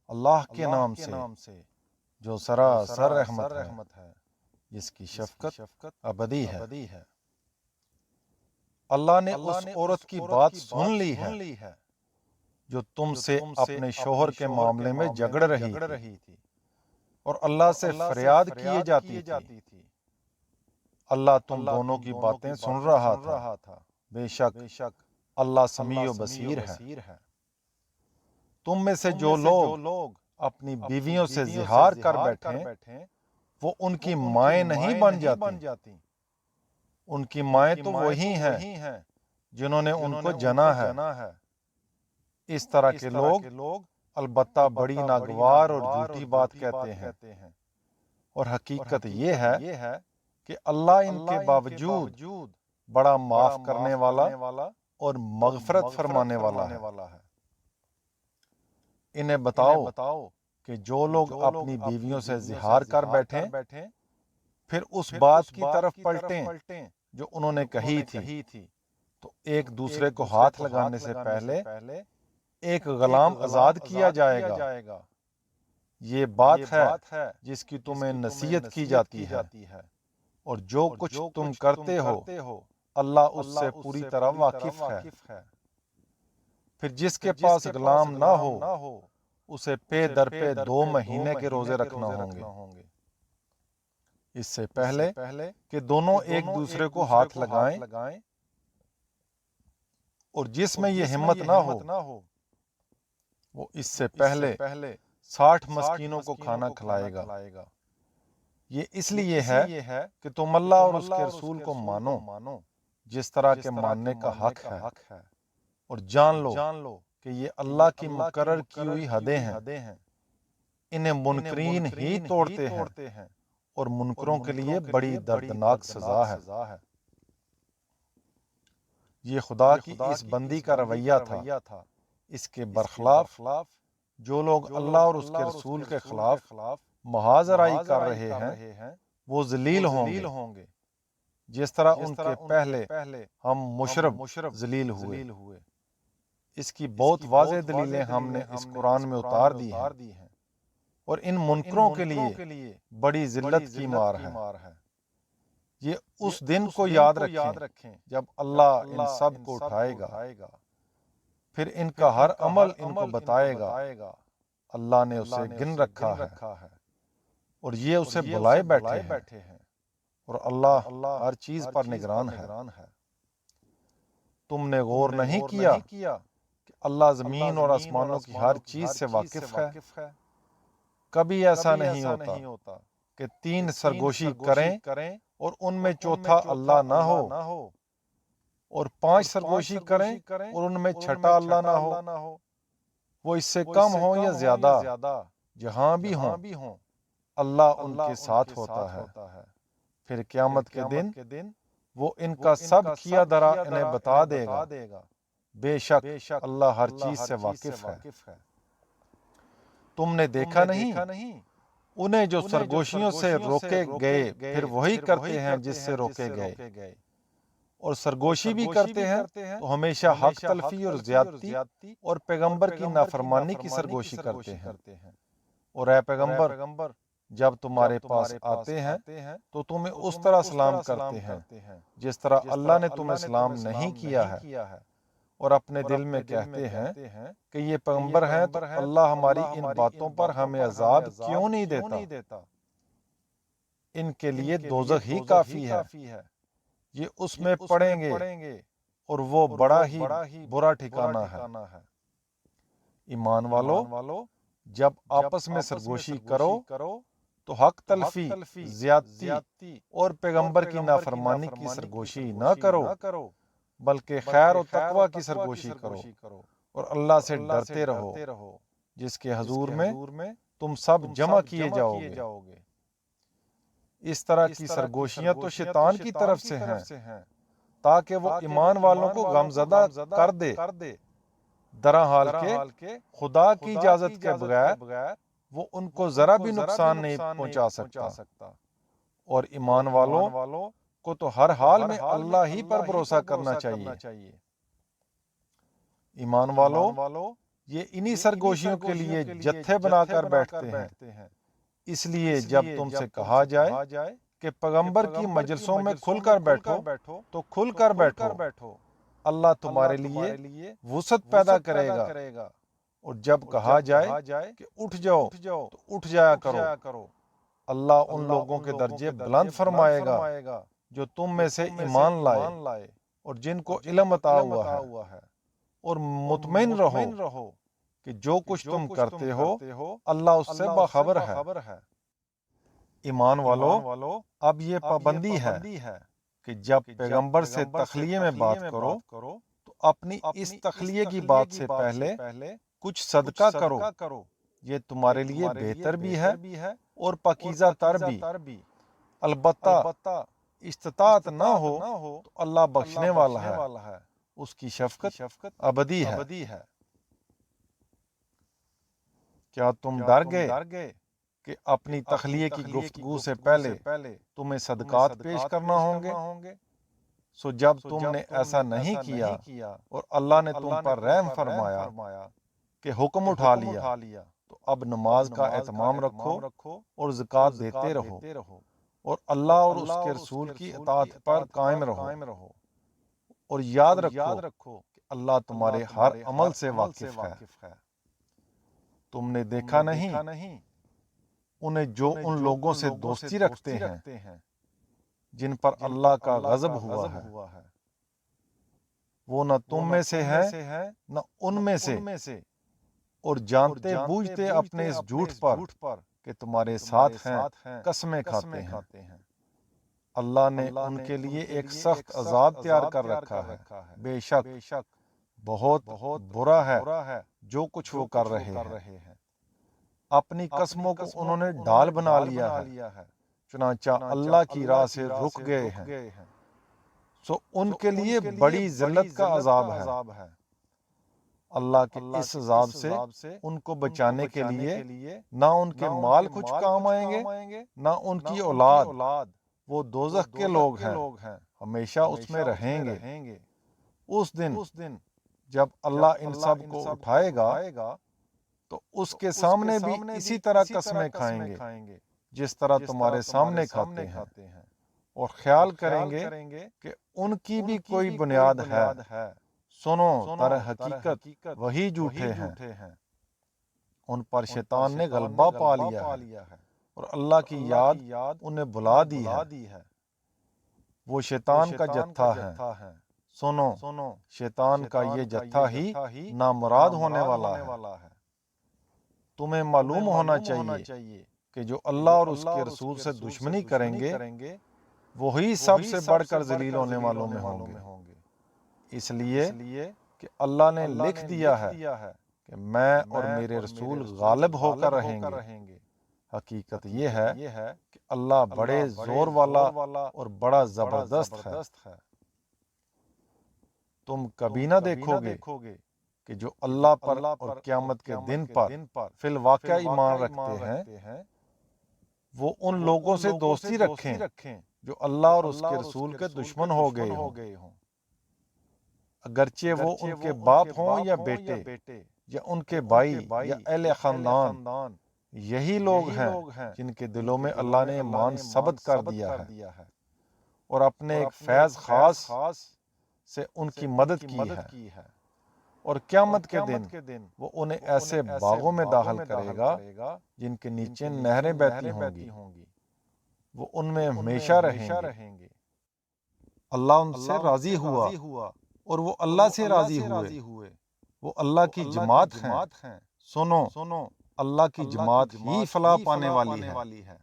اللہ کے نام سے جو سراسر رحمت ہے، جس کی شفقت ابدی ہے۔ اللہ نے اس عورت کی بات سن لی ہے جو تم سے اپنے شوہر کے معاملے میں جھگڑ رہی تھی اور اللہ سے فریاد کیے جاتی تھی۔ اللہ تم دونوں کی باتیں سن رہا تھا، بے شک اللہ سمیع و بصیر ہے۔ تم میں سے جو لوگ اپنی بیویوں سے زہار کر بیٹھیں وہ ان کی مائیں نہیں بن جاتی، ان کی مائیں تو وہی ہیں جنہوں نے ان کو جنا ہے۔ اس طرح کے لوگ البتہ بڑی ناگوار اور جھوٹی بات کہتے ہیں، اور حقیقت یہ ہے کہ اللہ ان کے باوجود بڑا معاف کرنے والا اور مغفرت فرمانے والا ہے۔ انہیں بتاؤ کہ جو لوگ اپنی بیویوں سے زہار کر بیٹھیں پھر اس بات کی طرف پلٹیں جو انہوں نے کہی تھی، تو ایک دوسرے کو ہاتھ لگانے سے پہلے ایک غلام آزاد کیا جائے گا۔ یہ بات ہے جس کی تمہیں نصیحت کی جاتی ہے، اور جو کچھ تم کرتے ہو اللہ اس سے پوری طرح واقف ہے۔ پھر جس کے پاس غلام نہ ہو اسے پے در پے 2 مہینے کے روزے رکھنا ہوں گے، اس سے پہلے کہ دونوں ایک دوسرے کو ہاتھ لگائیں، اور جس میں یہ ہمت نہ ہو وہ اس سے پہلے 60 مسکینوں کو کھانا کھلائے گا۔ یہ اس لیے ہے کہ تم اللہ اور اس کے رسول کو مانو جس طرح کے ماننے کا حق ہے، اور جان لو کہ یہ اللہ کی مقرر کی ہوئی حدیں ہیں۔ انہیں منکرین ہی توڑتے ہیں اور منکروں کے لیے بڑی دردناک سزا ہے۔ یہ خدا کی اس بندی کا رویہ تھا۔ اس کے برخلاف جو لوگ اللہ اور اس کے رسول کے خلاف محاذ آرائی کر رہے ہیں وہ ذلیل ہوں گے، جس طرح ان کے پہلے ہم مشرب ذلیل ہوئے۔ اس کی بہت واضح دلیلیں ہم نے اس قرآن میں اتار دی ہیں، اور ان منکروں کے لیے بڑی ذلت کی مار ہے۔ یہ اس دن کو یاد رکھیں جب اللہ ان سب کو اٹھائے گا، پھر ان کا ہر عمل ان کو بتائے گا۔ اللہ نے اسے گن رکھا ہے اور یہ اسے بلائے بیٹھے ہیں، اور اللہ ہر چیز پر نگران ہے۔ تم نے غور نہیں کیا کہ اللہ زمین اور آسمانوں کی ہر چیز سے واقف ہے؟ کبھی ایسا نہیں ہوتا کہ 3 سرگوشی کریں اور ان میں چوتھا اللہ نہ ہو، اور 5 سرگوشی کریں اور ان میں چھٹا اللہ نہ ہو۔ وہ اس سے کم ہو یا زیادہ، جہاں بھی ہوں اللہ ان کے ساتھ ہوتا ہے۔ پھر قیامت کے دن وہ ان کا سب کیا دھرا انہیں بتا دے گا۔ بے شک اللہ ہر چیز سے واقف ہے۔ تم نے دیکھا نہیں انہیں جو سرگوشیوں سے روکے گئے پھر وہی کرتے ہیں جس سے روکے گئے، اور سرگوشی بھی کرتے ہیں تو ہمیشہ حق تلفی اور زیادتی اور پیغمبر کی نافرمانی کی سرگوشی کرتے ہیں۔ اور اے پیغمبر، جب تمہارے پاس آتے ہیں تو تمہیں اس طرح سلام کرتے ہیں جس طرح اللہ نے تمہیں سلام نہیں کیا ہے، اور اپنے دل میں کہتے ہیں کہ یہ پیغمبر ہیں تو اللہ ہماری ان باتوں پر ہمیں عذاب کیوں نہیں دیتا؟ ان کے لیے دوزخ ہی کافی ہے، یہ اس میں پڑیں گے اور وہ بڑا ہی برا ٹھکانہ ہے۔ ایمان والو، جب آپس میں سرگوشی کرو تو حق تلفی، زیادتی اور پیغمبر کی نافرمانی کی سرگوشی نہ کرو، بلکہ خیر و تقوی کی سرگوشی کرو، اور اللہ سے ڈرتے رہو جس کے حضور میں تم سب جمع کیے جاؤ گے۔ اس طرح کی سرگوشیاں تو شیطان کی طرف سے ہیں تاکہ وہ ایمان والوں کو غمزدہ کر دے، درحال کہ خدا کی اجازت کے بغیر وہ ان کو ذرا بھی نقصان نہیں پہنچا سکتا۔ اور ایمان والوں کو تو ہر حال میں اللہ ہی پر بھروسہ کرنا چاہیے۔ ایمان والو، یہ انہی سرگوشیوں کے لیے جتھے بنا کر بیٹھتے ہیں۔ اس لیے جب تم سے کہا جائے کہ پیغمبر کی مجلسوں میں کھل کر بیٹھو تو کھل کر بیٹھو، اللہ تمہارے لیے وسعت پیدا کرے گا۔ اور جب کہا جائے کہ اٹھ جاؤ تو اٹھ جایا کرو، اللہ ان لوگوں کے درجے بلند فرمائے گا جو تم میں سے ایمان لائے اور جن کو علم عطا ہوا ہے، اور مطمئن رہو کہ جو کچھ تم کرتے ہو اللہ اس سے باخبر ہے۔ ایمان والو، اب یہ پابندی ہے کہ جب پیغمبر سے تخلیے میں بات کرو تو اپنی اس تخلیے کی بات سے پہلے کچھ صدقہ کرو، یہ تمہارے لیے بہتر بھی ہے اور پاکیزہ تر بھی۔ البتہ استطاعت نہ ہو تو اللہ بخشنے والا ہے، اس کی شفقت ابدی ہے۔ کیا تم ڈر گئے کہ اپنی تخلیے کی گفتگو سے پہلے تمہیں صدقات پیش کرنا ہوں گے؟ سو جب تم نے ایسا نہیں کیا اور اللہ نے تم پر رحم فرمایا کہ حکم اٹھا لیا تو اب نماز کا اہتمام رکھو اور زکوٰۃ دیتے رہو اور اللہ اور اس کے رسول کی اطاعت پر قائم رہو، اور یاد رکھو کہ اللہ تمہارے ہر عمل سے واقف ہے۔ تم نے دیکھا نہیں انہیں جو ان لوگوں سے دوستی رکھتے ہیں جن پر اللہ کا غضب ہوا ہے، وہ نہ تم میں سے ہے نہ ان میں سے، اور جانتے بوجھتے اپنے اس جھوٹ پر کہ تمہارے ساتھ ہیں قسمیں کھاتے ہیں۔ اللہ نے ان کے لیے ایک سخت عذاب تیار کر رکھا ہے، بے شک بہت برا ہے جو کچھ وہ کر رہے ہیں۔ اپنی قسموں کو انہوں نے ڈال بنا لیا ہے، چنانچہ اللہ کی راہ سے رک گئے ہیں، سو ان کے لیے بڑی ذلت کا عذاب ہے۔ اللہ کے اس عذاب سے ان کو بچانے کے لیے نہ ان کے مال کچھ کام آئیں گے نہ ان کی اولاد، وہ دوزخ کے لوگ ہیں، ہمیشہ اس میں رہیں گے۔ اس دن جب اللہ ان سب کو اٹھائے گا تو اس کے سامنے بھی اسی طرح قسمیں کھائیں گے جس طرح تمہارے سامنے کھاتے ہیں، اور خیال کریں گے کہ ان کی بھی کوئی بنیاد ہے۔ سنو، در حقیقت وہی جھوٹے ہیں، ان پر شیطان نے غلبہ پا لیا ہے اور اللہ کی یاد انہیں بھلا دی ہے۔ وہ شیطان کا جتھا ہے، سنو شیطان کا یہ جتھا ہی نامراد ہونے والا ہے۔ تمہیں معلوم ہونا چاہیے کہ جو اللہ اور اس کے رسول سے دشمنی کریں گے وہی سب سے بڑھ کر ذلیل ہونے والوں میں ہوں گے، اس لیے کہ اللہ نے لکھ دیا ہے کہ میں اور میرے رسول غالب ہو کر رہیں گے۔ حقیقت یہ ہے کہ اللہ بڑے زور والا اور بڑا زبردست ہے۔ تم کبھی نہ دیکھو گے کہ جو اللہ پر اور قیامت کے دن پر فی الواقع ایمان رکھتے ہیں وہ ان لوگوں سے دوستی رکھیں جو اللہ اور اس کے رسول کے دشمن ہو گئے ہوں، اگرچہ وہ ان کے باپ ہوں یا بیٹے یا ان کے بھائی یا اہل خاندان۔ یہی لوگ ہیں جن کے دلوں میں اللہ نے ایمان ثبت کر دیا ہے اور اپنے ایک فیض خاص سے ان کی مدد کی ہے، اور قیامت کے دن وہ انہیں ایسے باغوں میں داخل کرے گا جن کے نیچے نہریں بہتی ہوں گی، وہ ان میں ہمیشہ رہیں گے۔ اللہ ان سے راضی ہوا اور وہ اللہ سے راضی ہوئے، وہ اللہ کی جماعت ہیں۔ سنو، اللہ کی جماعت ہی فلاح پانے والی ہے۔